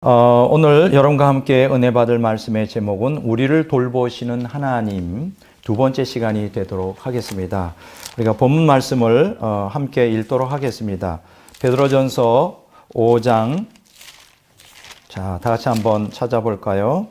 오늘 여러분과 함께 은혜 받을 말씀의 제목은 우리를 돌보시는 하나님 두 번째 시간이 되도록 하겠습니다. 우리가 본문 말씀을 함께 읽도록 하겠습니다. 베드로전서 5장, 자, 다 같이 한번 찾아볼까요?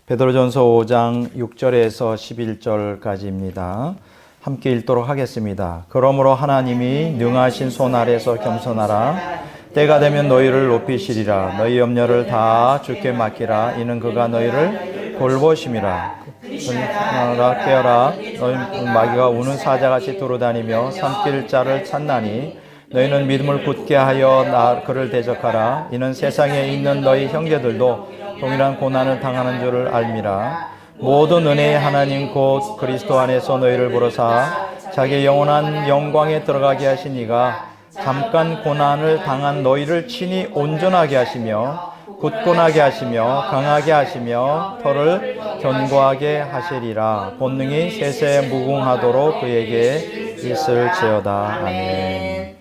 베드로전서 5장 6절에서 11절까지입니다. 함께 읽도록 하겠습니다. 그러므로 하나님이 능하신 손 아래서 겸손하라. 때가 되면 너희를 높이시리라. 너희 염려를 다 주께 맡기라. 이는 그가 너희를 돌보심이라. 깨어라. 너희 마귀가 우는 사자같이 두루다니며 삼킬 자를 찾나니 너희는 믿음을 굳게 하여 그를 대적하라. 이는 세상에 있는 너희 형제들도 동일한 고난을 당하는 줄을 알미라. 모든 은혜의 하나님 곧 그리스도 안에서 너희를 부르사 자기 영원한 영광에 들어가게 하신 이가 잠깐 고난을 당한 너희를 친히 온전하게 하시며 굳건하게 하시며 강하게 하시며 터를 견고하게 하시리라. 본능이 세세 무궁하도록 그에게 있을지어다. 아멘.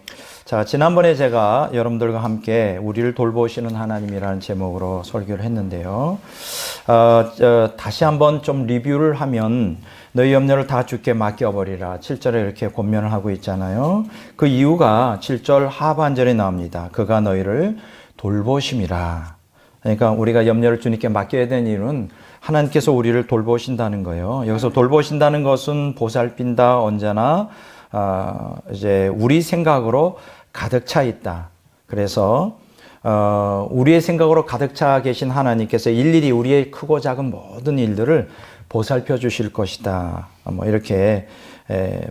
자, 지난번에 제가 여러분들과 함께 우리를 돌보시는 하나님이라는 제목으로 설교를 했는데요. 다시 한번 좀 리뷰를 하면 너희 염려를 다 주께 맡겨버리라. 7절에 이렇게 권면을 하고 있잖아요. 그 이유가 7절 하반절에 나옵니다. 그가 너희를 돌보심이라. 그러니까 우리가 염려를 주님께 맡겨야 되는 이유는 하나님께서 우리를 돌보신다는 거예요. 여기서 돌보신다는 것은 보살핀다, 언제나 이제 우리 생각으로 가득 차 있다. 그래서 우리의 생각으로 가득 차 계신 하나님께서 일일이 우리의 크고 작은 모든 일들을 보살펴 주실 것이다. 뭐 이렇게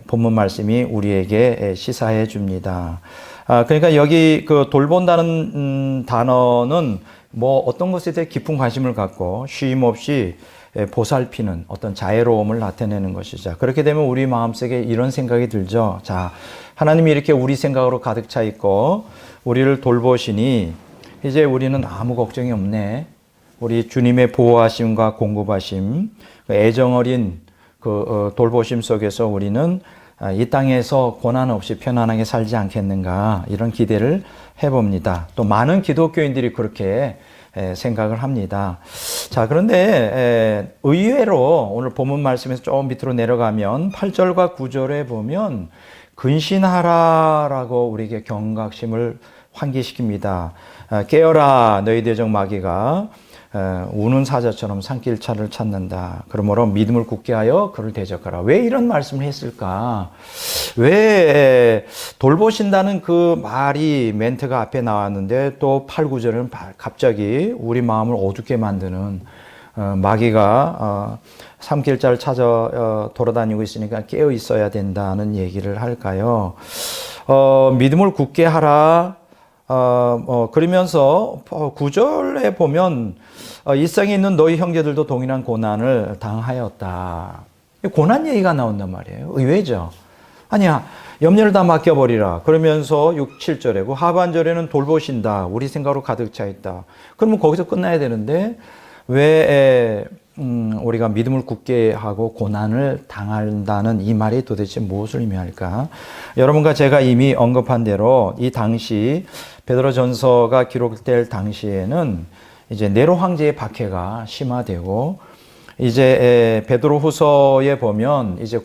본문 말씀이 우리에게 시사해 줍니다. 그러니까 여기 그 돌본다는 단어는 뭐 어떤 것에 대해 깊은 관심을 갖고 쉼 없이 보살피는 어떤 자애로움을 나타내는 것이죠. 그렇게 되면 우리 마음속에 이런 생각이 들죠. 자, 하나님이 이렇게 우리 생각으로 가득 차 있고 우리를 돌보시니 이제 우리는 아무 걱정이 없네. 우리 주님의 보호하심과 공급하심, 애정어린 그 돌보심 속에서 우리는 이 땅에서 고난 없이 편안하게 살지 않겠는가, 이런 기대를 해봅니다. 또 많은 기독교인들이 그렇게 생각을 합니다. 자, 그런데 의외로 오늘 본문 말씀에서 조금 밑으로 내려가면 8절과 9절에 보면 근신하라라고 우리에게 경각심을 환기시킵니다. 깨어라, 너희 대적 마귀가 우는 사자처럼 산길 차를 찾는다. 그러므로 믿음을 굳게 하여 그를 대적하라. 왜 이런 말씀을 했을까? 왜 돌보신다는 그 말이 멘트가 앞에 나왔는데 또 8, 9절은 갑자기 우리 마음을 어둡게 만드는 마귀가 삼킬자를 찾아 돌아다니고 있으니까 깨어 있어야 된다는 얘기를 할까요? 믿음을 굳게 하라. 그러면서 9절에 보면 이 땅에 있는 너희 형제들도 동일한 고난을 당하였다. 고난 얘기가 나온단 말이에요. 의외죠. 아니야, 염려를 다 맡겨버리라. 그러면서 6, 7절에 그 하반절에는 돌보신다. 우리 생각으로 가득 차 있다. 그러면 거기서 끝나야 되는데 왜 우리가 믿음을 굳게 하고 고난을 당한다는 이 말이 도대체 무엇을 의미할까? 여러분과 제가 이미 언급한 대로 이 당시 베드로전서가 기록될 당시에는 이제 네로 황제의 박해가 심화되고 이제 베드로후서에 보면 이제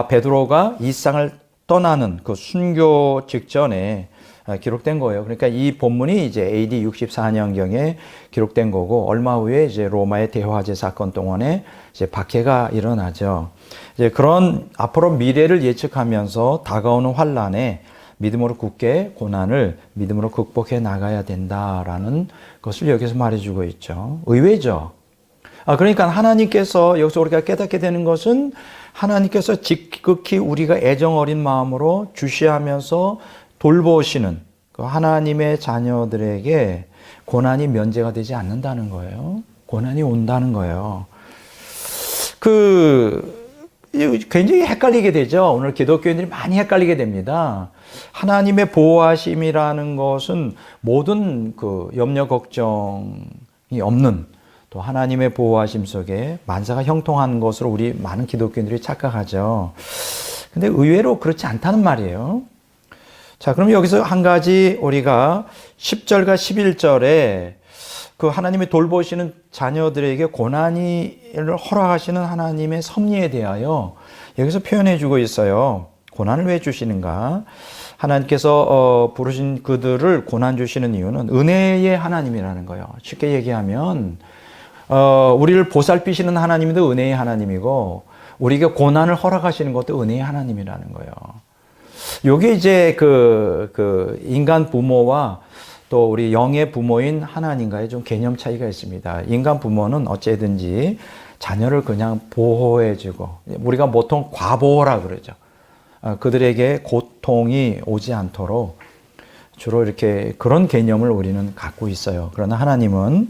베드로가 이 세상을 떠나는 그 순교 직전에 기록된 거예요. 그러니까 이 본문이 이제 AD 64년경에 기록된 거고 얼마 후에 이제 로마의 대화제 사건 동안에 이제 박해가 일어나죠. 이제 그런 앞으로 미래를 예측하면서 다가오는 환란에 믿음으로 굳게 고난을 믿음으로 극복해 나가야 된다라는 것을 여기서 말해주고 있죠. 의외죠. 그러니까 하나님께서 여기서 우리가 깨닫게 되는 것은 하나님께서 지극히 우리가 애정 어린 마음으로 주시하면서 돌보시는 그 하나님의 자녀들에게 고난이 면제가 되지 않는다는 거예요. 고난이 온다는 거예요. 굉장히 헷갈리게 되죠. 오늘 기독교인들이 많이 헷갈리게 됩니다. 하나님의 보호하심이라는 것은 모든 그 염려 걱정이 없는 또 하나님의 보호하심 속에 만사가 형통한 것으로 우리 많은 기독교인들이 착각하죠. 근데 의외로 그렇지 않다는 말이에요. 자, 그럼 여기서 한 가지 우리가 10절과 11절에 그 하나님이 돌보시는 자녀들에게 고난을 허락하시는 하나님의 섭리에 대하여 여기서 표현해 주고 있어요. 고난을 왜 주시는가? 하나님께서 부르신 그들을 고난 주시는 이유는 은혜의 하나님이라는 거예요. 쉽게 얘기하면 우리를 보살피시는 하나님도 은혜의 하나님이고 우리에게 고난을 허락하시는 것도 은혜의 하나님이라는 거예요. 요게 이제 그 인간 부모와 또 우리 영의 부모인 하나님과의 좀 개념 차이가 있습니다. 인간 부모는 어찌든지 자녀를 그냥 보호해주고, 우리가 보통 과보호라 그러죠. 그들에게 고통이 오지 않도록 주로 이렇게 그런 개념을 우리는 갖고 있어요. 그러나 하나님은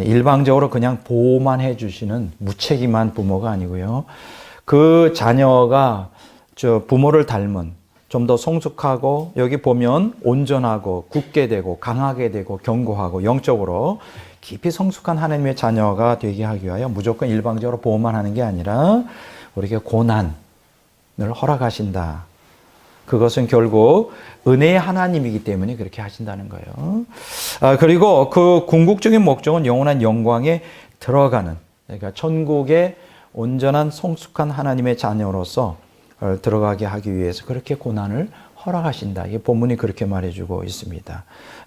일방적으로 그냥 보호만 해주시는 무책임한 부모가 아니고요. 그 자녀가 저 부모를 닮은 좀 더 성숙하고 여기 보면 온전하고 굳게 되고 강하게 되고 견고하고 영적으로 깊이 성숙한 하나님의 자녀가 되게 하기 위하여 무조건 일방적으로 보호만 하는 게 아니라 우리에게 고난을 허락하신다. 그것은 결국 은혜의 하나님이기 때문에 그렇게 하신다는 거예요. 그리고 그 궁극적인 목적은 영원한 영광에 들어가는, 그러니까 천국의 온전한 성숙한 하나님의 자녀로서 들어가게 하기 위해서 그렇게 고난을 허락하신다. 이게 본문이 그렇게 말해주고 있습니다.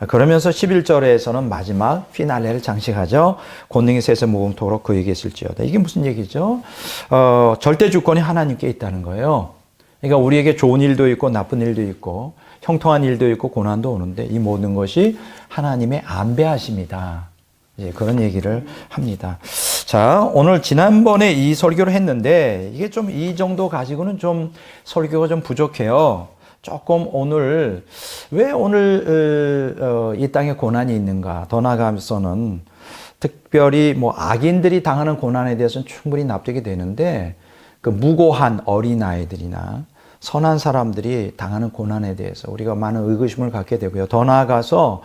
그러면서 11절에서는 마지막 피날레를 장식하죠. 권능이 세세 무궁토록 그에게 있을지어다. 이게 무슨 얘기죠? 절대 주권이 하나님께 있다는 거예요. 그러니까 우리에게 좋은 일도 있고 나쁜 일도 있고 형통한 일도 있고 고난도 오는데 이 모든 것이 하나님의 안배하심이다. 그런 얘기를 합니다. 자, 오늘 지난번에 이 설교를 했는데 이게 좀 이 정도 가지고는 좀 설교가 좀 부족해요. 조금 오늘 왜 오늘 이 땅에 고난이 있는가? 더 나아가서는 특별히 뭐 악인들이 당하는 고난에 대해서는 충분히 납득이 되는데 그 무고한 어린아이들이나 선한 사람들이 당하는 고난에 대해서 우리가 많은 의구심을 갖게 되고요. 더 나아가서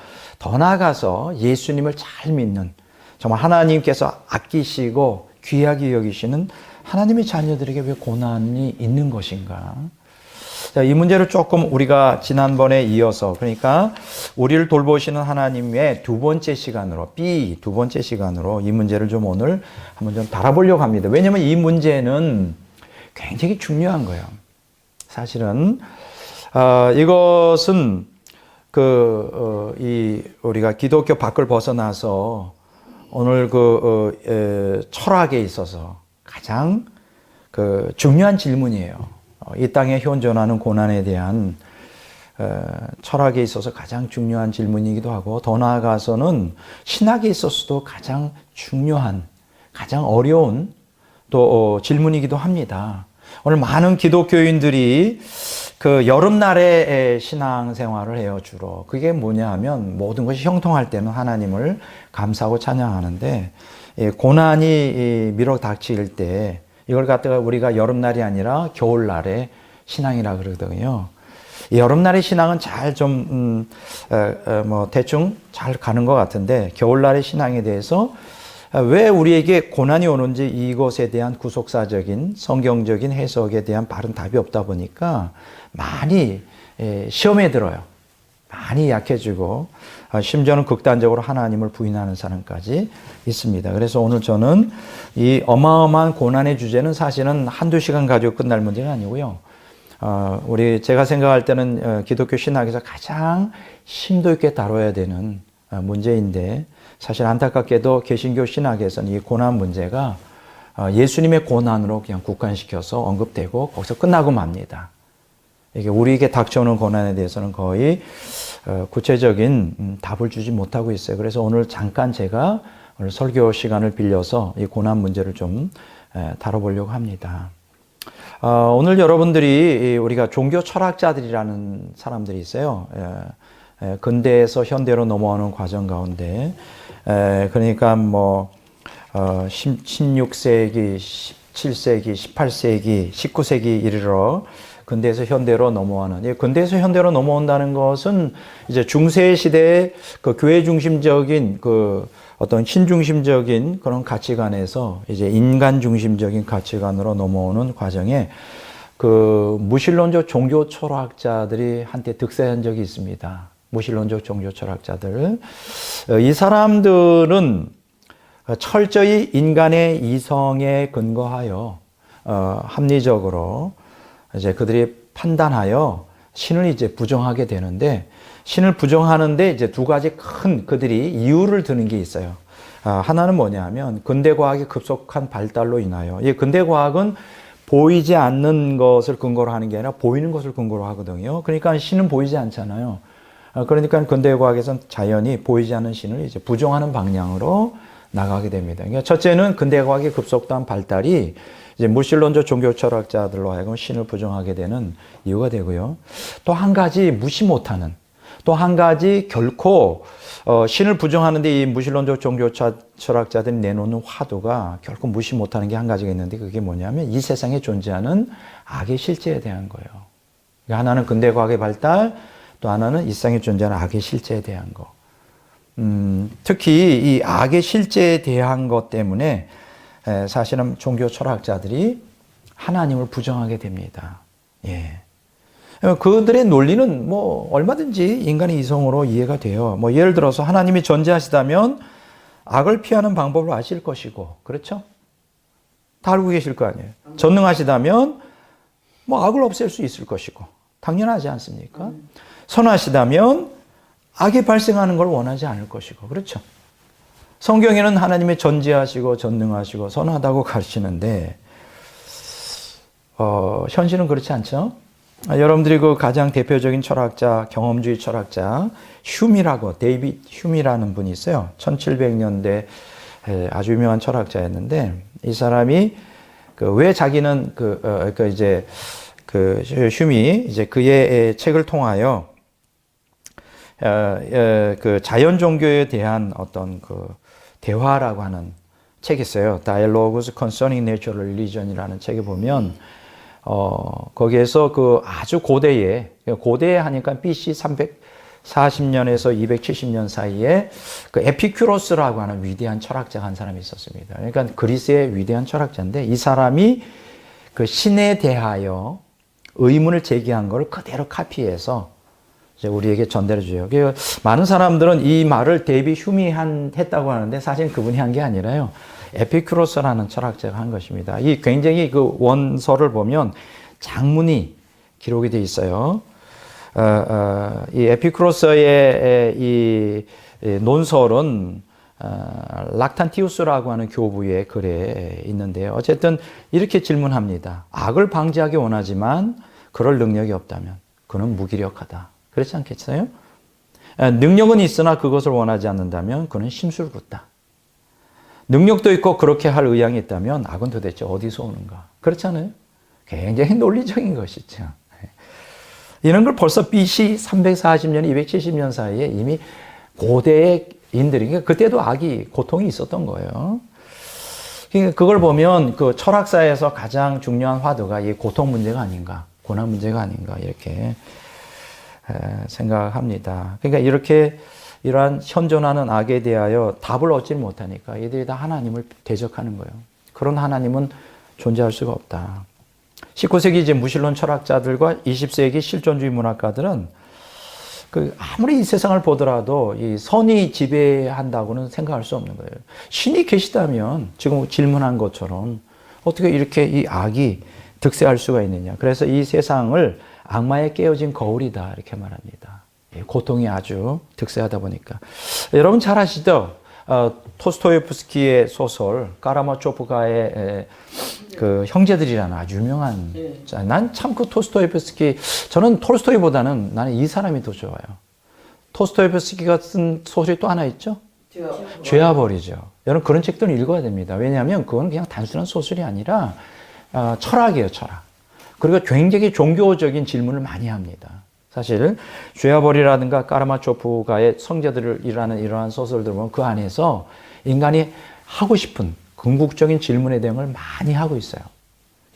예수님을 잘 믿는 정말 하나님께서 아끼시고 귀하게 여기시는 하나님의 자녀들에게 왜 고난이 있는 것인가? 자, 이 문제를 조금 우리가 지난번에 이어서 그러니까 우리를 돌보시는 하나님의 두 번째 시간으로 이 문제를 좀 오늘 한번 좀 다뤄보려고 합니다. 왜냐하면 이 문제는 굉장히 중요한 거예요. 사실은 이것은 우리가 기독교 밖을 벗어나서 오늘 철학에 있어서 가장 중요한 질문이에요. 이 땅에 현존하는 고난에 대한 철학에 있어서 가장 중요한 질문이기도 하고 더 나아가서는 신학에 있어서도 가장 중요한, 가장 어려운 또 질문이기도 합니다. 오늘 많은 기독교인들이 그 여름날에 신앙생활을 해요, 주로. 그게 뭐냐 하면 모든 것이 형통할 때는 하나님을 감사하고 찬양하는데 고난이 밀어닥칠 때 이걸 갖다가 우리가 여름날이 아니라 겨울날에 신앙이라 그러거든요. 여름날의 신앙은 잘 대충 잘 가는 것 같은데 겨울날의 신앙에 대해서 왜 우리에게 고난이 오는지 이것에 대한 구속사적인 성경적인 해석에 대한 바른 답이 없다 보니까 많이 시험에 들어요. 많이 약해지고 심지어는 극단적으로 하나님을 부인하는 사람까지 있습니다. 그래서 오늘 저는 이 어마어마한 고난의 주제는 사실은 한두 시간 가지고 끝날 문제가 아니고요. 제가 생각할 때는 기독교 신학에서 가장 심도 있게 다뤄야 되는 문제인데 사실 안타깝게도 개신교 신학에서는 이 고난 문제가 예수님의 고난으로 그냥 국한시켜서 언급되고 거기서 끝나고 맙니다. 이게 우리에게 닥쳐오는 고난에 대해서는 거의 구체적인 답을 주지 못하고 있어요. 그래서 오늘 잠깐 제가 오늘 설교 시간을 빌려서 이 고난 문제를 좀 다뤄보려고 합니다. 오늘 여러분들이 우리가 종교 철학자들이라는 사람들이 있어요. 근대에서 현대로 넘어오는 과정 가운데 그러니까 16세기, 17세기, 18세기, 19세기 이르러 근대에서 현대로 넘어가는, 근대에서 현대로 넘어온다는 것은 이제 중세 시대의 그 교회 중심적인 어떤 신중심적인 그런 가치관에서 이제 인간 중심적인 가치관으로 넘어오는 과정에 무신론적 종교 철학자들이 한때 득세한 적이 있습니다. 무신론적 종교 철학자들. 이 사람들은 철저히 인간의 이성에 근거하여 합리적으로 이제 그들이 판단하여 신을 이제 부정하게 되는데, 신을 부정하는데 이제 두 가지 큰 그들이 이유를 드는 게 있어요. 하나는 뭐냐면 근대 과학의 급속한 발달로 인하여, 이 근대 과학은 보이지 않는 것을 근거로 하는 게 아니라 보이는 것을 근거로 하거든요. 그러니까 신은 보이지 않잖아요. 그러니까 근대 과학에서는 자연히 보이지 않는 신을 이제 부정하는 방향으로 나가게 됩니다. 그러니까 첫째는 근대 과학의 급속한 발달이 이제 무신론적 종교 철학자들로 하여금 신을 부정하게 되는 이유가 되고요. 또 한 가지 무시 못하는, 또 한 가지 결코 신을 부정하는데 이 무신론적 종교 철학자들이 내놓는 화두가 결코 무시 못하는 게 한 가지가 있는데, 그게 뭐냐면 이 세상에 존재하는 악의 실제에 대한 거예요. 그러니까 하나는 근대 과학의 발달, 또 하나는 이 세상에 존재하는 악의 실제에 대한 거. 특히 이 악의 실제에 대한 것 때문에 사실은 종교 철학자들이 하나님을 부정하게 됩니다. 예. 그들의 논리는 뭐 얼마든지 인간의 이성으로 이해가 돼요. 뭐 예를 들어서 하나님이 존재하시다면 악을 피하는 방법을 아실 것이고, 그렇죠? 다 알고 계실 거 아니에요. 전능하시다면 뭐 악을 없앨 수 있을 것이고, 당연하지 않습니까? 선하시다면 악이 발생하는 걸 원하지 않을 것이고, 그렇죠? 성경에는 하나님이 전지하시고 전능하시고 선하다고 가르치는데 현실은 그렇지 않죠? 여러분들이 그 가장 대표적인 철학자, 경험주의 철학자 휴미라고, 데이빗 휴미라는 분이 있어요. 1700년대 아주 유명한 철학자였는데, 이 사람이 왜 자기는 휴미 이제 그의 책을 통하여 그 자연 종교에 대한 어떤 그 대화라고 하는 책이 있어요. Dialogues Concerning Natural Religion이라는 책에 보면 거기에서 그 아주 고대에 하니까 BC 340년에서 270년 사이에 그 에피큐로스라고 하는 위대한 철학자가 한 사람이 있었습니다. 그러니까 그리스의 위대한 철학자인데, 이 사람이 그 신에 대하여 의문을 제기한 걸 그대로 카피해서 이제 우리에게 전달해 줘요. 많은 사람들은 이 말을 데이빗 휴미 했다고 하는데, 사실 그분이 한 게 아니라요, 에피큐로스라는 철학자가 한 것입니다. 이 굉장히 그 원서를 보면 장문이 기록이 되어 있어요. 이 에피큐로스의 이 논설은 락탄티우스라고 하는 교부의 글에 있는데요. 어쨌든 이렇게 질문합니다. 악을 방지하기 원하지만 그럴 능력이 없다면 그는 무기력하다. 그렇지 않겠어요? 능력은 있으나 그것을 원하지 않는다면 그는 심술궂다. 능력도 있고 그렇게 할 의향이 있다면 악은 도대체 어디서 오는가? 그렇잖아요? 굉장히 논리적인 것이죠. 이런 걸 벌써 BC 340년, 270년 사이에 이미 고대의 인들이, 그러니까 그때도 악이, 고통이 있었던 거예요. 그러니까 그걸 보면 그 철학사에서 가장 중요한 화두가 이 고통 문제가 아닌가, 고난 문제가 아닌가, 이렇게 생각합니다. 그러니까 이렇게 이러한 현존하는 악에 대하여 답을 얻지 못하니까 이들이 다 하나님을 대적하는 거예요. 그런 하나님은 존재할 수가 없다. 19세기 이제 무신론 철학자들과 20세기 실존주의 문학가들은 아무리 이 세상을 보더라도 이 선이 지배한다고는 생각할 수 없는 거예요. 신이 계시다면 지금 질문한 것처럼 어떻게 이렇게 이 악이 득세할 수가 있느냐. 그래서 이 세상을 악마에 깨어진 거울이다, 이렇게 말합니다. 고통이 아주 득세하다 보니까. 여러분 잘 아시죠? 토스토예프스키의 소설 까라마초프가의 그 형제들이라는 아주 유명한, 난 참 그 토스토예프스키, 저는 톨스토이보다는 나는 이 사람이 더 좋아요. 토스토예프스키가 쓴 소설이 또 하나 있죠? 죄와 벌이죠. 여러분 그런 책들은 읽어야 됩니다. 왜냐하면 그건 그냥 단순한 소설이 아니라 철학이에요, 철학. 그리고 굉장히 종교적인 질문을 많이 합니다. 사실 죄와 벌이라든가 까라마초프가의 성자들이라는 이러한 소설들 보면 그 안에서 인간이 하고 싶은 궁극적인 질문에 대한 걸 많이 하고 있어요.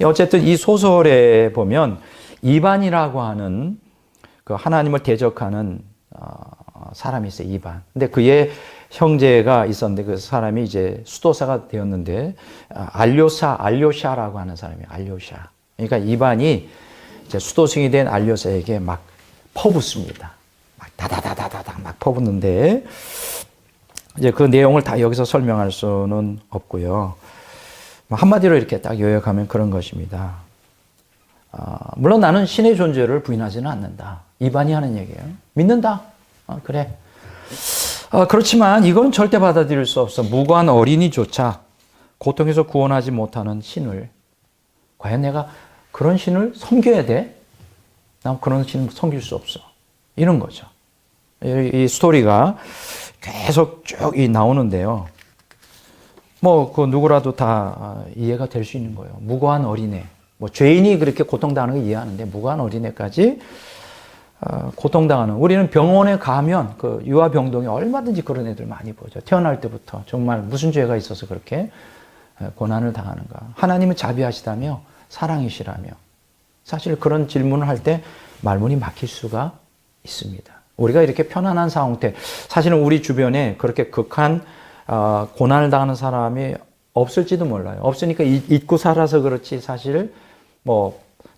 어쨌든 이 소설에 보면 이반이라고 하는 그 하나님을 대적하는 사람이 있어요. 이반. 근데 그의 형제가 있었는데 그 사람이 이제 수도사가 되었는데 알료샤라고 하는 사람이에요. 알료샤. 그러니까 이반이 이제 수도승이 된 알료샤에게 막 퍼붓습니다. 막 다다다다다다 막 퍼붓는데 이제 그 내용을 다 여기서 설명할 수는 없고요. 한마디로 이렇게 딱 요약하면 그런 것입니다. 물론 나는 신의 존재를 부인하지는 않는다. 이반이 하는 얘기예요. 믿는다. 그래. 그렇지만 이건 절대 받아들일 수 없어. 무고한 어린이조차 고통에서 구원하지 못하는 신을 과연 내가 그런 신을 섬겨야 돼? 난 그런 신을 섬길 수 없어. 이런 거죠. 이 스토리가 계속 쭉 나오는데요. 그 누구라도 다 이해가 될 수 있는 거예요. 무고한 어린애. 죄인이 그렇게 고통당하는 거 이해하는데 무고한 어린애까지 고통당하는. 우리는 병원에 가면 그 유아병동에 얼마든지 그런 애들 많이 보죠. 태어날 때부터 정말 무슨 죄가 있어서 그렇게 고난을 당하는가. 하나님은 자비하시다며 사랑이시라며. 사실 그런 질문을 할 때 말문이 막힐 수가 있습니다. 우리가 이렇게 편안한 상태, 사실은 우리 주변에 그렇게 극한 고난을 당하는 사람이 없을지도 몰라요. 없으니까 잊고 살아서 그렇지 사실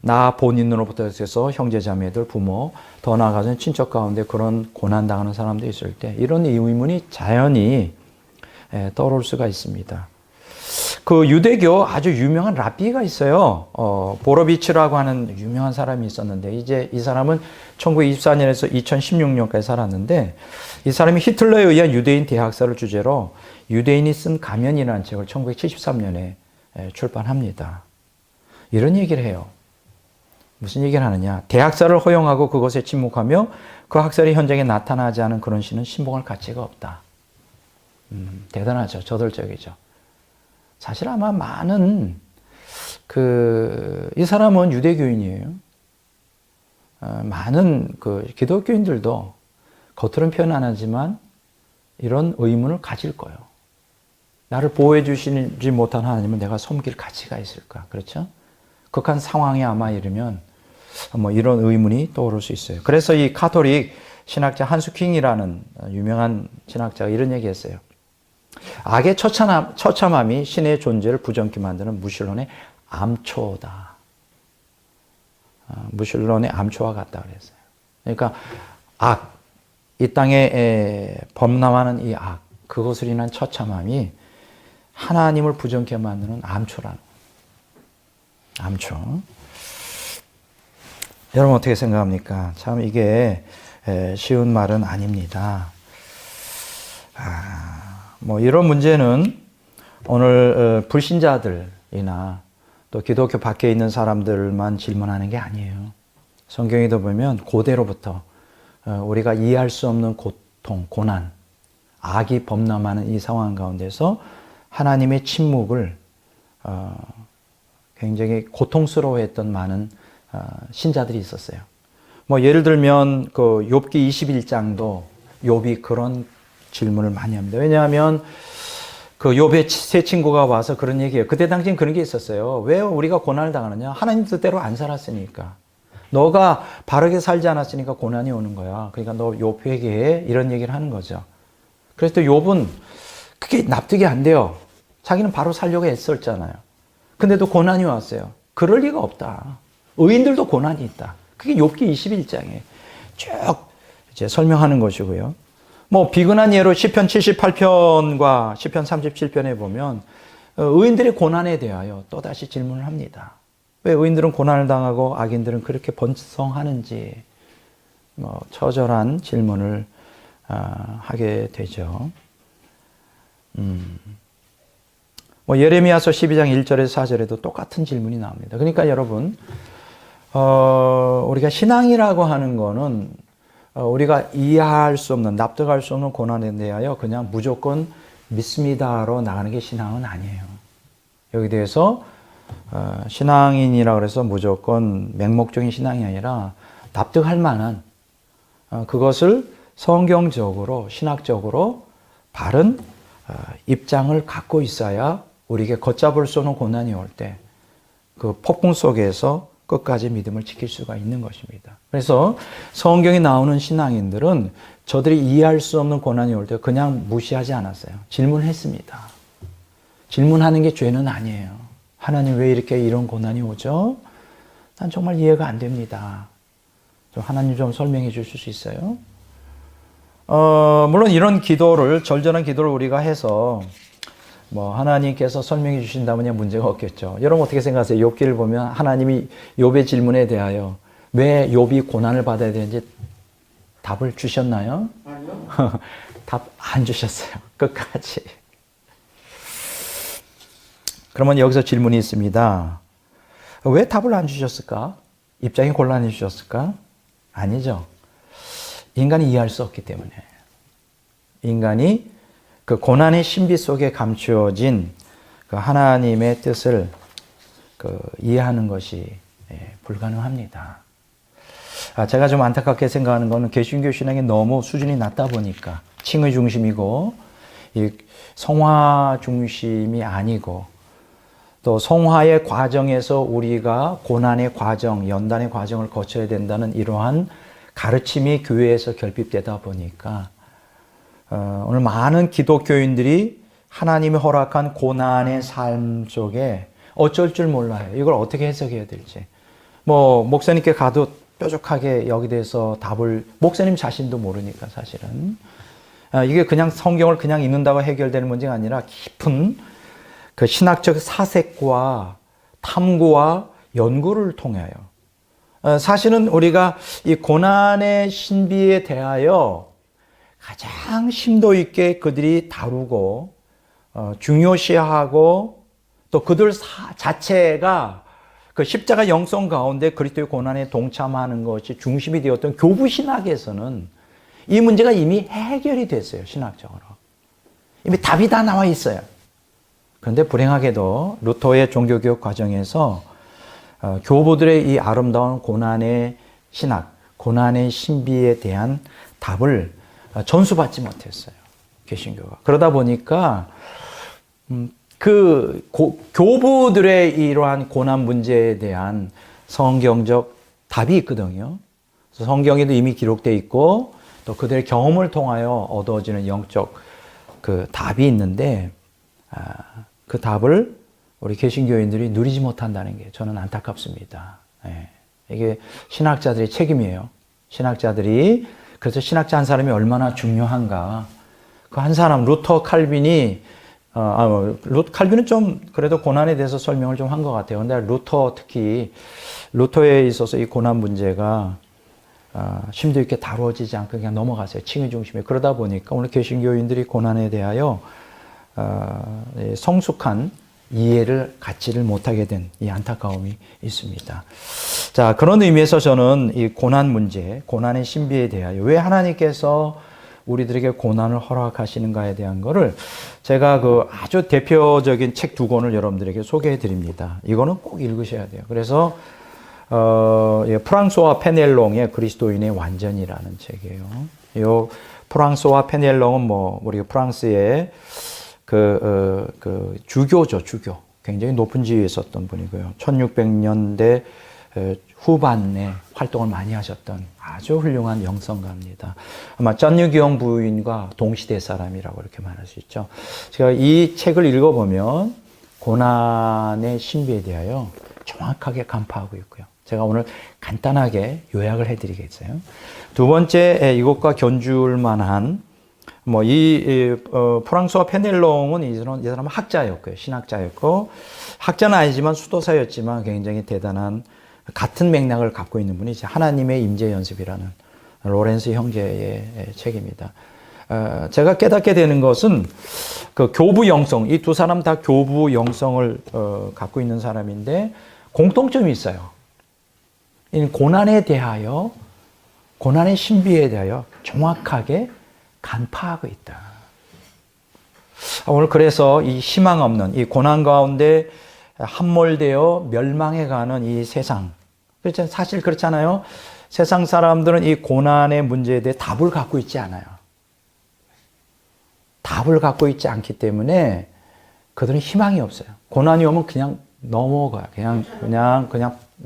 나 본인으로부터 해서 형제자매들, 부모, 더 나아가서는 친척 가운데 그런 고난당하는 사람도 있을 때 이런 의문이 자연히 떠오를 수가 있습니다. 그 유대교 아주 유명한 랍비가 있어요. 보로비치라고 하는 유명한 사람이 있었는데 이제 이 사람은 1924년에서 2016년까지 살았는데 이 사람이 히틀러에 의한 유대인 대학살을 주제로 유대인이 쓴 가면이라는 책을 1973년에 출판합니다. 이런 얘기를 해요. 무슨 얘기를 하느냐. 대학살을 허용하고 그것에 침묵하며 그 학살의 현장에 나타나지 않은 그런 신은 신봉할 가치가 없다. 대단하죠. 저돌적이죠. 사실 아마 많은 이 사람은 유대교인이에요. 많은 기독교인들도 겉으로는 표현 안 하지만 이런 의문을 가질 거예요. 나를 보호해 주시지 못한 하나님은 내가 섬길 가치가 있을까? 그렇죠? 극한 상황에 아마 이르면 이런 의문이 떠오를 수 있어요. 그래서 이 카톨릭 신학자 한스 킹이라는 유명한 신학자가 이런 얘기했어요. 악의 처참함이 신의 존재를 부정케 만드는 무신론의 암초다. 무신론의 암초와 같다 그랬어요. 그러니까 이 땅에 범람하는 이 악, 그것을 인한 처참함이 하나님을 부정케 만드는 암초라는 거예요. 암초. 여러분 어떻게 생각합니까? 참 이게 쉬운 말은 아닙니다. 이런 문제는 오늘 불신자들이나 또 기독교 밖에 있는 사람들만 질문하는 게 아니에요. 성경에도 보면 고대로부터 우리가 이해할 수 없는 고통, 고난, 악이 범람하는 이 상황 가운데서 하나님의 침묵을 굉장히 고통스러워했던 많은 신자들이 있었어요. 예를 들면 그 욥기 21장도 욥이 그런 질문을 많이 합니다. 왜냐하면 그 욥의 세 친구가 와서 그런 얘기해요. 그때 당시엔 그런 게 있었어요. 왜 우리가 고난을 당하느냐? 하나님 뜻대로 안 살았으니까. 너가 바르게 살지 않았으니까 고난이 오는 거야. 그러니까 너 욥 회개해. 이런 얘기를 하는 거죠. 그래서 또 욥은 그게 납득이 안 돼요. 자기는 바로 살려고 애썼잖아요. 근데도 고난이 왔어요. 그럴 리가 없다. 의인들도 고난이 있다. 그게 욥기 21장에 쭉 이제 설명하는 것이고요. 비근한 예로 시편 78편과 시편 37편에 보면 의인들의 고난에 대하여 또다시 질문을 합니다. 왜 의인들은 고난을 당하고 악인들은 그렇게 번성하는지 처절한 질문을 하게 되죠. 예레미야서 12장 1절에서 4절에도 똑같은 질문이 나옵니다. 그러니까 여러분 우리가 신앙이라고 하는 거는 우리가 이해할 수 없는, 납득할 수 없는 고난에 대하여 그냥 무조건 믿습니다로 나가는 게 신앙은 아니에요. 여기 대해서 신앙인이라고 해서 무조건 맹목적인 신앙이 아니라 납득할 만한 그것을 성경적으로, 신학적으로 바른 입장을 갖고 있어야 우리에게 걷잡을 수 없는 고난이 올 때 그 폭풍 속에서 끝까지 믿음을 지킬 수가 있는 것입니다. 그래서 성경에 나오는 신앙인들은 저들이 이해할 수 없는 고난이 올 때 그냥 무시하지 않았어요. 질문했습니다. 질문하는 게 죄는 아니에요. 하나님 왜 이렇게 이런 고난이 오죠? 난 정말 이해가 안 됩니다. 하나님 좀 설명해 주실 수 있어요? 물론 이런 기도를, 절전한 기도를 우리가 해서 뭐 하나님께서 설명해 주신다면 문제가 없겠죠. 여러분 어떻게 생각하세요? 욥기를 보면 하나님이 욥의 질문에 대하여 왜 욥이 고난을 받아야 되는지 답을 주셨나요? 아니요. 답 안 주셨어요. 끝까지. 그러면 여기서 질문이 있습니다. 왜 답을 안 주셨을까? 입장이 곤란해지셨을까? 아니죠. 인간이 이해할 수 없기 때문에. 인간이 그 고난의 신비 속에 감추어진 그 하나님의 뜻을 이해하는 것이 불가능합니다. 제가 좀 안타깝게 생각하는 것은 개신교 신앙이 너무 수준이 낮다 보니까 칭의 중심이고 이 성화 중심이 아니고 또 성화의 과정에서 우리가 고난의 과정, 연단의 과정을 거쳐야 된다는 이러한 가르침이 교회에서 결핍되다 보니까 오늘 많은 기독교인들이 하나님이 허락한 고난의 삶 속에 어쩔 줄 몰라요. 이걸 어떻게 해석해야 될지. 뭐 목사님께 가도 뾰족하게 여기 대해서 답을 목사님 자신도 모르니까 사실은 이게 그냥 성경을 그냥 읽는다고 해결되는 문제가 아니라 깊은 그 신학적 사색과 탐구와 연구를 통하여 사실은 우리가 이 고난의 신비에 대하여 가장 심도 있게 그들이 다루고 중요시하고 또 그들 자체가 그 십자가 영성 가운데 그리스도의 고난에 동참하는 것이 중심이 되었던 교부 신학에서는 이 문제가 이미 해결이 됐어요. 신학적으로. 이미 답이 다 나와 있어요. 그런데 불행하게도 루터의 종교교육 과정에서 교부들의 이 아름다운 고난의 신학, 고난의 신비에 대한 답을 전수받지 못했어요. 개신교가. 그러다 보니까 교부들의 이러한 고난 문제에 대한 성경적 답이 있거든요. 성경에도 이미 기록되어 있고 또 그들의 경험을 통하여 얻어지는 영적 그 답이 있는데 그 답을 우리 개신교인들이 누리지 못한다는 게 저는 안타깝습니다. 이게 신학자들의 책임이에요. 신학자들이 그래서 신학자 한 사람이 얼마나 중요한가. 그 한 사람 루터 칼빈이 칼빈은 좀 그래도 고난에 대해서 설명을 좀 한 것 같아요. 근데 루터 특히 루터에 있어서 이 고난 문제가 심도 있게 다루어지지 않고 그냥 넘어갔어요. 칭의 중심에. 그러다 보니까 오늘 개신교인들이 고난에 대하여 성숙한 이해를 갖지를 못하게 된 이 안타까움이 있습니다. 자, 그런 의미에서 저는 이 고난 문제, 고난의 신비에 대하여 왜 하나님께서 우리들에게 고난을 허락하시는가에 대한 거를 제가 그 아주 대표적인 책 두 권을 여러분들에게 소개해 드립니다. 이거는 꼭 읽으셔야 돼요. 그래서 프랑소와 페넬롱의 그리스도인의 완전이라는 책이에요. 이 프랑소와 페넬롱은 뭐 우리 프랑스의 주교죠, 주교. 굉장히 높은 지위에 있었던 분이고요. 1600년대 후반에 활동을 많이 하셨던 아주 훌륭한 영성가입니다. 아마 짠유기영 부인과 동시대 사람이라고 이렇게 말할 수 있죠. 제가 이 책을 읽어보면 고난의 신비에 대하여 정확하게 간파하고 있고요. 제가 오늘 간단하게 요약을 해드리겠어요. 두 번째, 이것과 견줄 만한 프랑스와 페넬롱은 이 사람은 학자였고요. 신학자였고, 학자는 아니지만 수도사였지만 굉장히 대단한 같은 맥락을 갖고 있는 분이 이제 하나님의 임재 연습이라는 로렌스 형제의 책입니다. 제가 깨닫게 되는 것은 그 교부 영성, 이 두 사람 다 교부 영성을 갖고 있는 사람인데 공통점이 있어요. 고난에 대하여, 고난의 신비에 대하여 정확하게 간파하고 있다. 오늘 그래서 이 희망 없는 이 고난 가운데 함몰되어 멸망해가는 이 세상, 그렇죠? 사실 그렇잖아요. 세상 사람들은 이 고난의 문제에 대해 답을 갖고 있지 않아요. 답을 갖고 있지 않기 때문에 그들은 희망이 없어요. 고난이 오면 그냥 넘어가요. 그냥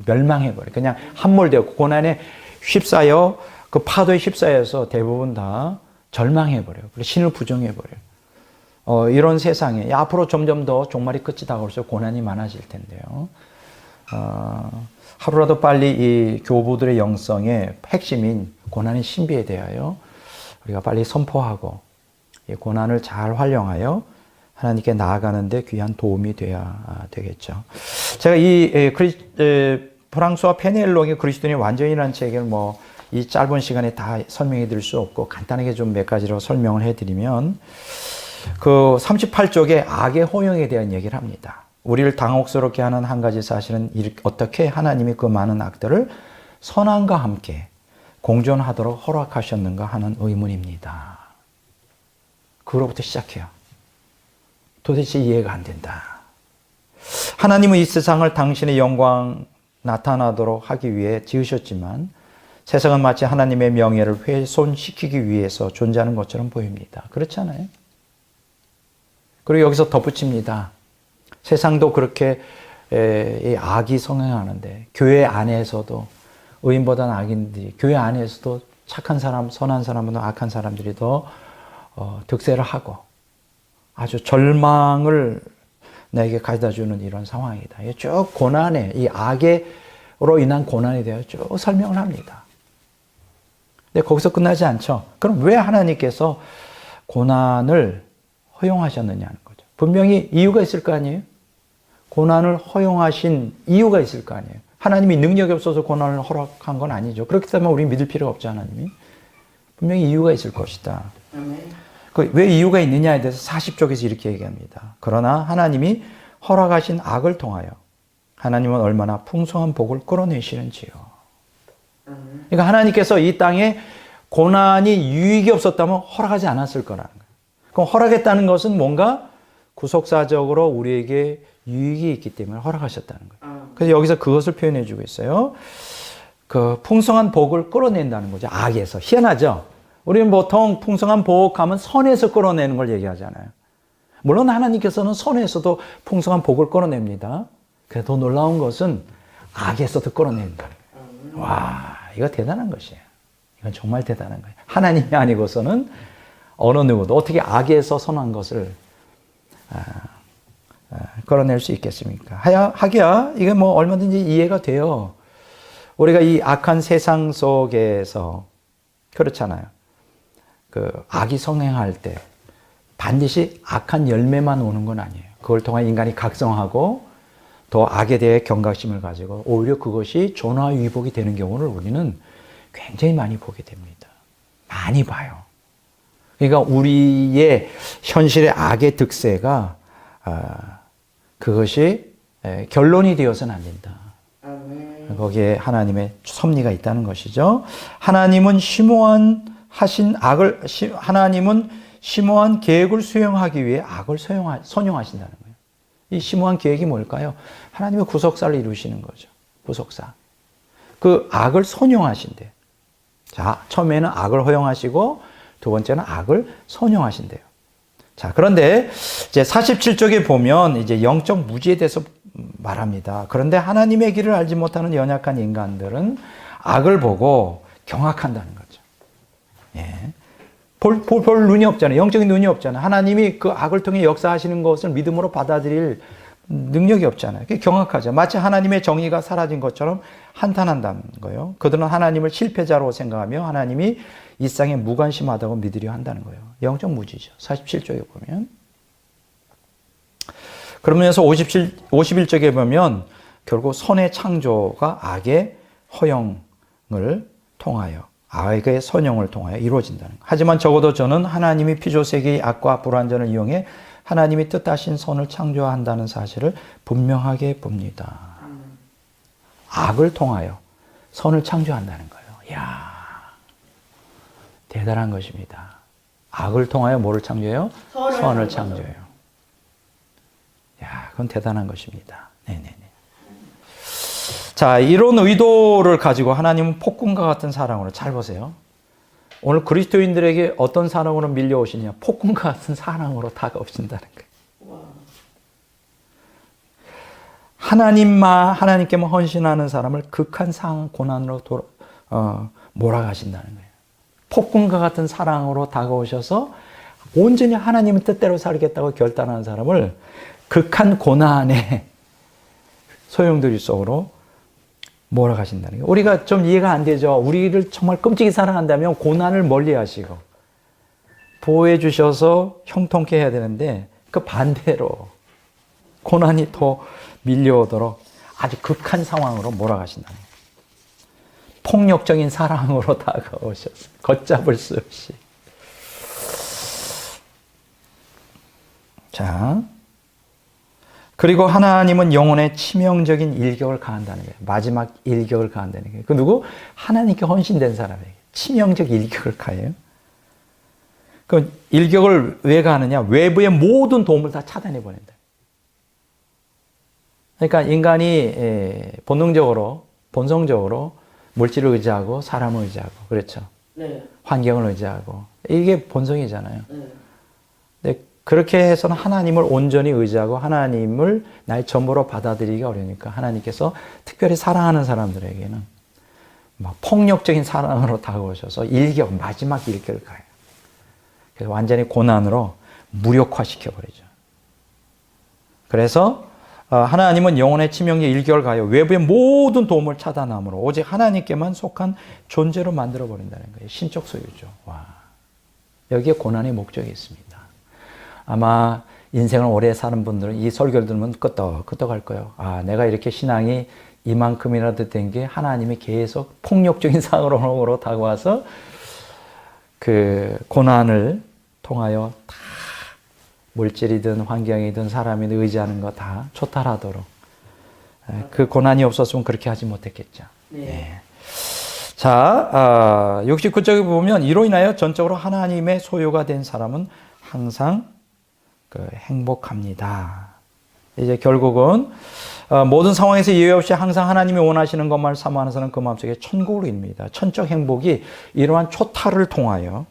멸망해버려요. 그냥 함몰되었고 고난에 휩싸여 그 파도에 휩싸여서 대부분 다 절망해버려요. 그리고 신을 부정해버려요. 이런 세상에 앞으로 점점 더 종말이 끝이 다가올수록 고난이 많아질 텐데요. 하루라도 빨리 이 교부들의 영성의 핵심인 고난의 신비에 대하여 우리가 빨리 선포하고 이 고난을 잘 활용하여 하나님께 나아가는데 귀한 도움이 돼야 되겠죠. 제가 이 프랑스와 페넬롱의 그리스도인의 완전이라는 책을 이 짧은 시간에 다 설명해 드릴 수 없고 간단하게 좀 몇 가지로 설명을 해 드리면 그 38쪽에 악의 허용에 대한 얘기를 합니다. 우리를 당혹스럽게 하는 한 가지 사실은 어떻게 하나님이 그 많은 악들을 선함과 함께 공존하도록 허락하셨는가 하는 의문입니다. 그로부터 시작해요. 도대체 이해가 안 된다. 하나님은 이 세상을 당신의 영광 나타나도록 하기 위해 지으셨지만 세상은 마치 하나님의 명예를 훼손시키기 위해서 존재하는 것처럼 보입니다. 그렇지 않아요? 그리고 여기서 덧붙입니다. 세상도 그렇게 악이 성행하는데 교회 안에서도 의인보다는 악인들이 교회 안에서도 착한 사람, 선한 사람보다 악한 사람들이 더 득세를 하고 아주 절망을 내게 가져다주는 이런 상황이다. 쭉 고난에 이 악으로 인한 고난에 대해 쭉 설명을 합니다. 근데 거기서 끝나지 않죠. 그럼 왜 하나님께서 고난을 허용하셨느냐는 거죠. 분명히 이유가 있을 거 아니에요? 고난을 허용하신 이유가 있을 거 아니에요? 하나님이 능력이 없어서 고난을 허락한 건 아니죠. 그렇기 때문에 우리 믿을 필요가 없죠, 하나님이. 분명히 이유가 있을 것이다. 왜 이유가 있느냐에 대해서 40쪽에서 이렇게 얘기합니다. 그러나 하나님이 허락하신 악을 통하여 하나님은 얼마나 풍성한 복을 끌어내시는지요. 그러니까 하나님께서 이 땅에 고난이 유익이 없었다면 허락하지 않았을 거라는 거예요. 그럼 허락했다는 것은 뭔가 구속사적으로 우리에게 유익이 있기 때문에 허락하셨다는 거예요. 그래서 여기서 그것을 표현해 주고 있어요. 그 풍성한 복을 끌어낸다는 거죠. 악에서. 희한하죠? 우리는 보통 풍성한 복 하면 선에서 끌어내는 걸 얘기하잖아요. 물론 하나님께서는 선에서도 풍성한 복을 끌어냅니다. 그래서 더 놀라운 것은 악에서도 끌어낸다. 와, 이거 대단한 것이에요. 이건 정말 대단한 거예요. 하나님이 아니고서는 어느 누구도 어떻게 악에서 선한 것을 끌어낼 수 있겠습니까? 하기야 이게 얼마든지 이해가 돼요. 우리가 이 악한 세상 속에서 그렇잖아요. 그 악이 성행할 때 반드시 악한 열매만 오는 건 아니에요. 그걸 통해 인간이 각성하고 더 악에 대해 경각심을 가지고 오히려 그것이 전화위복이 되는 경우를 우리는 굉장히 많이 보게 됩니다. 많이 봐요. 그러니까 우리의 현실의 악의 득세가 그것이 결론이 되어서는 안 된다. 거기에 하나님의 섭리가 있다는 것이죠. 하나님은 심오한 계획을 수행하기 위해 악을 선용하신다는 거예요. 이 심오한 계획이 뭘까요? 하나님의 구속사를 이루시는 거죠. 구속사. 그 악을 선용하신대요. 자, 처음에는 악을 허용하시고 두 번째는 악을 선용하신대요. 자, 그런데 이제 47쪽에 보면 이제 영적 무지에 대해서 말합니다. 그런데 하나님의 길을 알지 못하는 연약한 인간들은 악을 보고 경악한다는 거죠. 예. 볼 눈이 없잖아요. 영적인 눈이 없잖아요. 하나님이 그 악을 통해 역사하시는 것을 믿음으로 받아들일 능력이 없잖아요. 그게 경악하죠. 마치 하나님의 정의가 사라진 것처럼 한탄한다는 거예요. 그들은 하나님을 실패자로 생각하며 하나님이 이 땅에 무관심하다고 믿으려 한다는 거예요. 영적 무지죠. 47쪽에 보면. 그러면서 51쪽에 보면 결국 선의 창조가 악의 허용을 통하여 악의 선용을 통하여 이루어진다는 거예요. 하지만 적어도 저는 하나님이 피조세계의 악과 불완전을 이용해 하나님이 뜻하신 선을 창조한다는 사실을 분명하게 봅니다. 악을 통하여 선을 창조한다는 거예요. 이야, 대단한 것입니다. 악을 통하여 뭐를 창조해요? 선을 창조해요. 야, 그건 대단한 것입니다. 네네네. 자, 이런 의도를 가지고 하나님은 폭군과 같은 사랑으로, 잘 보세요. 오늘 그리스도인들에게 어떤 사랑으로 밀려오시냐? 폭군과 같은 사랑으로 다가오신다는 거예요. 하나님께만 헌신하는 사람을 극한 상한 고난으로 몰아가신다는 거예요. 폭군과 같은 사랑으로 다가오셔서 온전히 하나님의 뜻대로 살겠다고 결단하는 사람을 극한 고난의 소용돌이 속으로 몰아가신다는 거예요. 우리가 좀 이해가 안 되죠. 우리를 정말 끔찍이 사랑한다면 고난을 멀리 하시고 보호해 주셔서 형통케 해야 되는데 그 반대로 고난이 더 밀려오도록 아주 극한 상황으로 몰아가신다는 거예요. 폭력적인 사랑으로 다가오셔서 걷잡을 수 없이. 자, 그리고 하나님은 영혼의 치명적인 일격을 가한다는 거예요. 마지막 일격을 가한다는 거예요. 그 누구? 하나님께 헌신된 사람에게 치명적 일격을 가해요. 그 일격을 왜 가하느냐? 외부의 모든 도움을 다 차단해 버린다. 그러니까 인간이 본능적으로, 본성적으로 물질을 의지하고 사람을 의지하고 그렇죠. 네. 환경을 의지하고 이게 본성이잖아요. 네. 근데 그렇게 해서는 하나님을 온전히 의지하고 하나님을 나의 전부로 받아들이기가 어려우니까 하나님께서 특별히 사랑하는 사람들에게는 막 폭력적인 사랑으로 다가오셔서 일격, 마지막 일격을 가요. 그래서 완전히 고난으로 무력화시켜버리죠. 그래서 하나님은 영혼의 치명적 일격을 가하여 외부의 모든 도움을 차단함으로 오직 하나님께만 속한 존재로 만들어버린다는 거예요. 신적 소유죠. 와, 여기에 고난의 목적이 있습니다. 아마 인생을 오래 사는 분들은 이 설교를 들으면 끄떡할 거예요. 아, 내가 이렇게 신앙이 이만큼이라도 된 게 하나님이 계속 폭력적인 상황으로 다가와서 그 고난을 통하여 다 물질이든 환경이든 사람이든 의지하는 거 다 초탈하도록. 그 고난이 없었으면 그렇게 하지 못했겠죠. 네. 자, 69쪽에 보면 이로 인하여 전적으로 하나님의 소유가 된 사람은 항상 행복합니다. 이제 결국은 모든 상황에서 예외 없이 항상 하나님이 원하시는 것만을 사모하는 사람은 그 마음속에 천국을 이룹니다. 천적 행복이 이러한 초탈을 통하여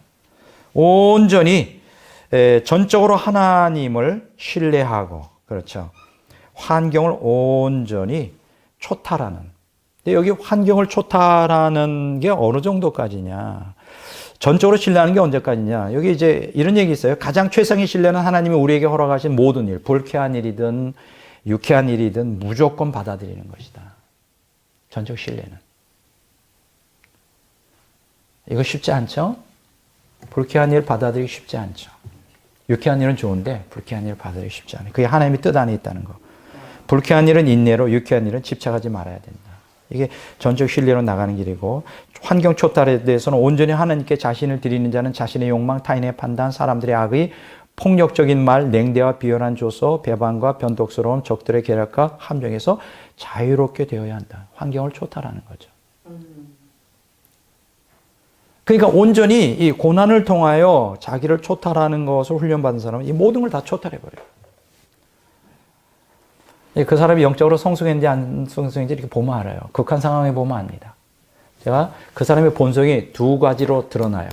온전히 전적으로 하나님을 신뢰하고 그렇죠. 환경을 온전히 초탈하는. 근데 여기 환경을 초탈하는 게 어느 정도까지냐? 전적으로 신뢰하는 게 언제까지냐? 여기 이제 이런 얘기 있어요. 가장 최상의 신뢰는 하나님이 우리에게 허락하신 모든 일, 불쾌한 일이든 유쾌한 일이든 무조건 받아들이는 것이다. 전적 신뢰는. 이거 쉽지 않죠? 불쾌한 일 받아들이기 쉽지 않죠. 유쾌한 일은 좋은데 불쾌한 일을 받아들이기 쉽지 않아요. 그게 하나님의 뜻 안에 있다는 거. 불쾌한 일은 인내로, 유쾌한 일은 집착하지 말아야 된다. 이게 전적 신뢰로 나가는 길이고 환경 초탈에 대해서는 온전히 하나님께 자신을 드리는 자는 자신의 욕망, 타인의 판단, 사람들의 악의, 폭력적인 말, 냉대와 비열한 조소, 배반과 변덕스러운 적들의 계략과 함정에서 자유롭게 되어야 한다. 환경을 초탈하는 거죠. 그러니까 온전히 이 고난을 통하여 자기를 초탈하는 것을 훈련받은 사람은 이 모든 걸 다 초탈해버려요. 그 사람이 영적으로 성숙했는지 안 성숙했는지 이렇게 보면 알아요. 극한 상황에 보면 압니다. 제가 그 사람의 본성이 두 가지로 드러나요.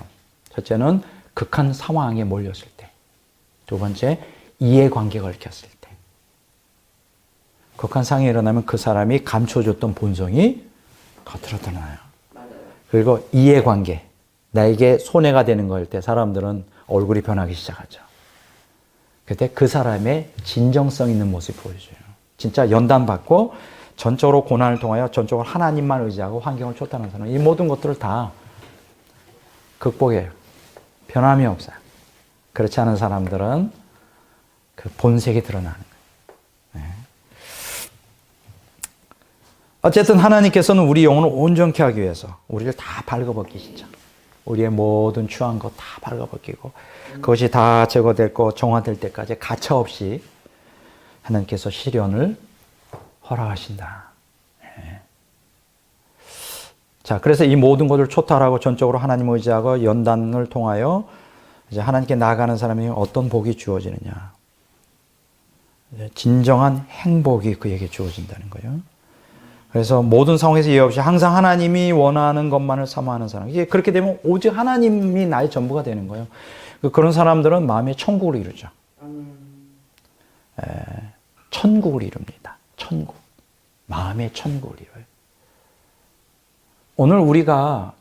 첫째는 극한 상황에 몰렸을 때. 두 번째, 이해관계가 얽혔을 때. 극한 상황이 일어나면 그 사람이 감춰줬던 본성이 겉으로 드러나요. 그리고 이해관계. 나에게 손해가 되는 거일 때 사람들은 얼굴이 변하기 시작하죠. 그때 그 사람의 진정성 있는 모습을 보여줘요. 진짜 연단받고 전적으로 고난을 통하여 전적으로 하나님만 의지하고 환경을 초탈하는 사람, 이 모든 것들을 다 극복해요. 변함이 없어요. 그렇지 않은 사람들은 그 본색이 드러나는 거예요. 네. 어쨌든 하나님께서는 우리 영혼을 온전케 하기 위해서 우리를 다 발궈벗기시죠. 우리의 모든 추한 것 다 발궈벗기고 그것이 다 제거되고 정화될 때까지 가차없이 하나님께서 시련을 허락하신다. 네. 자, 그래서 이 모든 것을 초탈하고 전적으로 하나님을 의지하고 연단을 통하여 이제 하나님께 나아가는 사람이 어떤 복이 주어지느냐? 진정한 행복이 그에게 주어진다는 거예요. 그래서 모든 상황에서 예외 없이 항상 하나님이 원하는 것만을 사모하는 사람. 이게 그렇게 되면 오직 하나님이 나의 전부가 되는 거예요. 그런 사람들은 마음의 천국을 이루죠. 천국을 이룹니다. 천국. 마음의 천국을 이뤄요. 오늘 우리가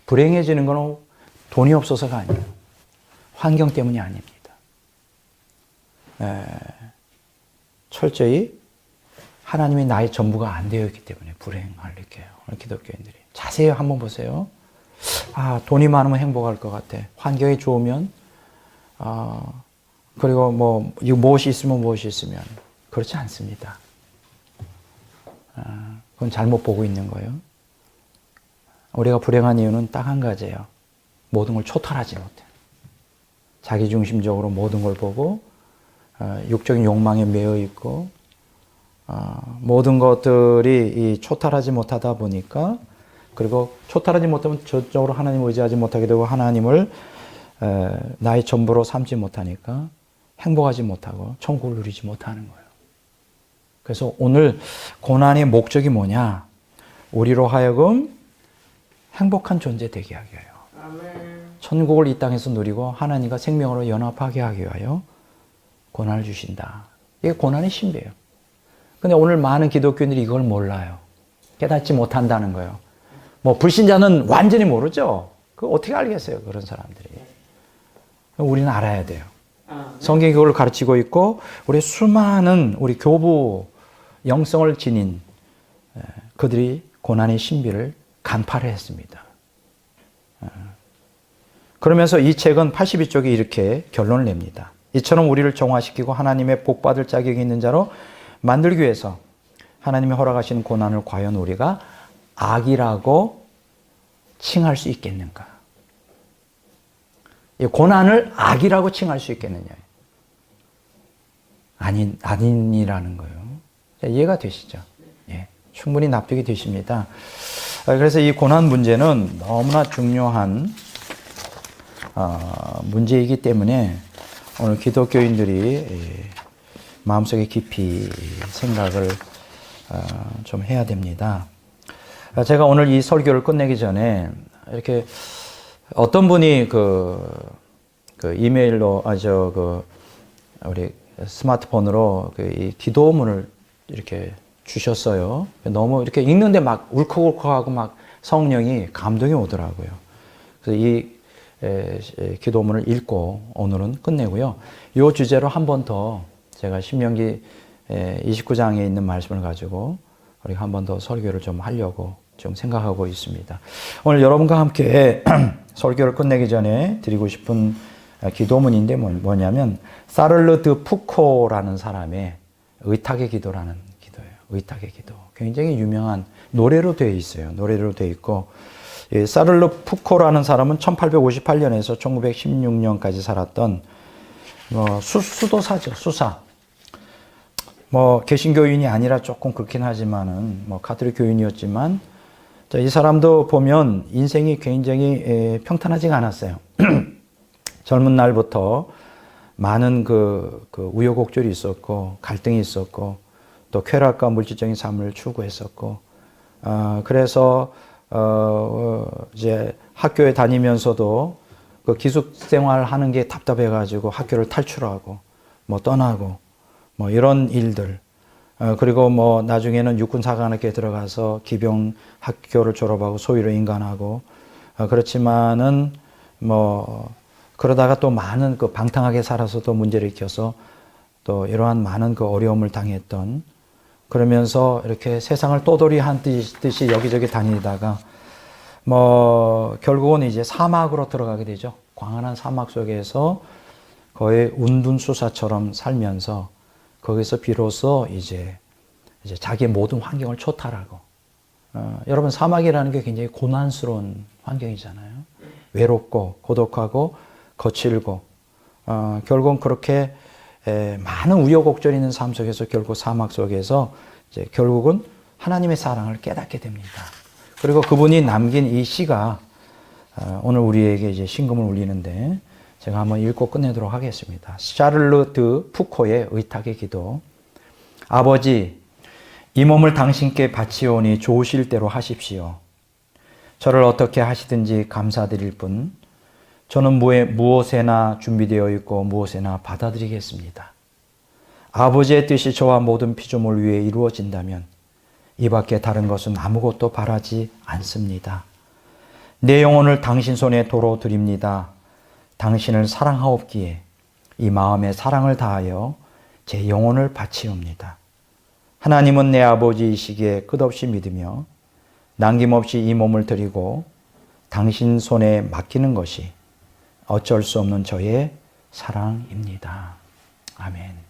불행해지는 건 돈이 없어서가 아니에요. 환경 때문이 아닙니다. 철저히 하나님이 나의 전부가 안 되어 있기 때문에 불행할 이렇게 오늘 기독교인들이. 자세히 한번 보세요. 아, 돈이 많으면 행복할 것 같아. 환경이 좋으면 그리고 뭐 이거 무엇이 있으면 무엇이 있으면 그렇지 않습니다. 그건 잘못 보고 있는 거예요. 우리가 불행한 이유는 딱 한 가지예요. 모든 걸 초탈하지 못해. 자기중심적으로 모든 걸 보고 육적인 욕망에 매여 있고 모든 것들이 이 초탈하지 못하다 보니까 그리고 초탈하지 못하면 저쪽으로 하나님을 의지하지 못하게 되고 하나님을 나의 전부로 삼지 못하니까 행복하지 못하고 천국을 누리지 못하는 거예요. 그래서 오늘 고난의 목적이 뭐냐? 우리로 하여금 행복한 존재 되게 하기 위하여. 천국을 이 땅에서 누리고 하나님과 생명으로 연합하게 하기 위하여 고난을 주신다. 이게 고난의 신비예요. 근데 오늘 많은 기독교인들이 이걸 몰라요. 깨닫지 못한다는 거예요. 뭐 불신자는 완전히 모르죠. 그거 어떻게 알겠어요, 그런 사람들이. 우리는 알아야 돼요. 성경이 그걸 가르치고 있고 우리 수많은 우리 교부 영성을 지닌 그들이 고난의 신비를 간파를 했습니다. 그러면서 이 책은 82쪽에 이렇게 결론을 냅니다. 이처럼 우리를 정화시키고 하나님의 복받을 자격이 있는 자로 만들기 위해서 하나님이 허락하시는 고난을 과연 우리가 악이라고 칭할 수 있겠는가? 이 고난을 악이라고 칭할 수 있겠느냐? 아니라는 거예요. 이해가 되시죠? 예, 충분히 납득이 되십니다. 그래서 이 고난 문제는 너무나 중요한 문제이기 때문에 오늘 기독교인들이 마음속에 깊이 생각을 좀 해야 됩니다. 제가 오늘 이 설교를 끝내기 전에 이렇게 어떤 분이 그 이메일로 우리 스마트폰으로 이 기도문을 이렇게 주셨어요. 너무 이렇게 읽는데 막 울컥울컥하고 막 성령이 감동이 오더라고요. 그래서 이 기도문을 읽고 오늘은 끝내고요. 이 주제로 한 번 더 제가 신명기 29장에 있는 말씀을 가지고 우리가 한 번 더 설교를 좀 하려고 좀 생각하고 있습니다. 오늘 여러분과 함께 설교를 끝내기 전에 드리고 싶은 기도문인데 뭐냐면 사를르 푸코라는 사람의 의탁의 기도라는 기도예요. 의탁의 기도. 굉장히 유명한 노래로 되어 있어요. 노래로 되어 있고 사를르 푸코라는 사람은 1858년에서 1916년까지 살았던 수도사죠. 수사. 개신교인이 아니라 조금 그렇긴 하지만은 가톨릭 교인이었지만 이 사람도 보면 인생이 굉장히 평탄하지가 않았어요. 젊은 날부터 많은 우여곡절이 있었고 갈등이 있었고 또 쾌락과 물질적인 삶을 추구했었고 그래서 이제 학교에 다니면서도 그 기숙생활 하는 게 답답해가지고 학교를 탈출하고 떠나고 이런 일들 그리고 나중에는 육군사관학교에 들어가서 기병 학교를 졸업하고 소위로 인간하고 그렇지만은 그러다가 또 많은 방탕하게 살아서도 문제를 일으켜서 또 이러한 많은 어려움을 당했던 그러면서 이렇게 세상을 떠돌이 한 듯이 여기저기 다니다가 결국은 이제 사막으로 들어가게 되죠. 광활한 사막 속에서 거의 운둔수사처럼 살면서 거기서 비로소 이제 자기의 모든 환경을 초탈하고 여러분 사막이라는 게 굉장히 고난스러운 환경이잖아요. 외롭고 고독하고 거칠고 결국은 그렇게 많은 우여곡절이 있는 삶 속에서 결국 사막 속에서 이제 결국은 하나님의 사랑을 깨닫게 됩니다. 그리고 그분이 남긴 이 시가 오늘 우리에게 이제 신금을 울리는데 제가 한번 읽고 끝내도록 하겠습니다. 샤를르 드 푸코의 의탁의 기도. 아버지, 이 몸을 당신께 바치오니 좋으실 대로 하십시오. 저를 어떻게 하시든지 감사드릴 뿐 저는 무엇에나 준비되어 있고 무엇에나 받아들이겠습니다. 아버지의 뜻이 저와 모든 피조물 위에 이루어진다면 이 밖에 다른 것은 아무것도 바라지 않습니다. 내 영혼을 당신 손에 도로 드립니다. 당신을 사랑하옵기에 이 마음에 사랑을 다하여 제 영혼을 바치옵니다. 하나님은 내 아버지이시기에 끝없이 믿으며 남김없이 이 몸을 드리고 당신 손에 맡기는 것이 어쩔 수 없는 저의 사랑입니다. 아멘.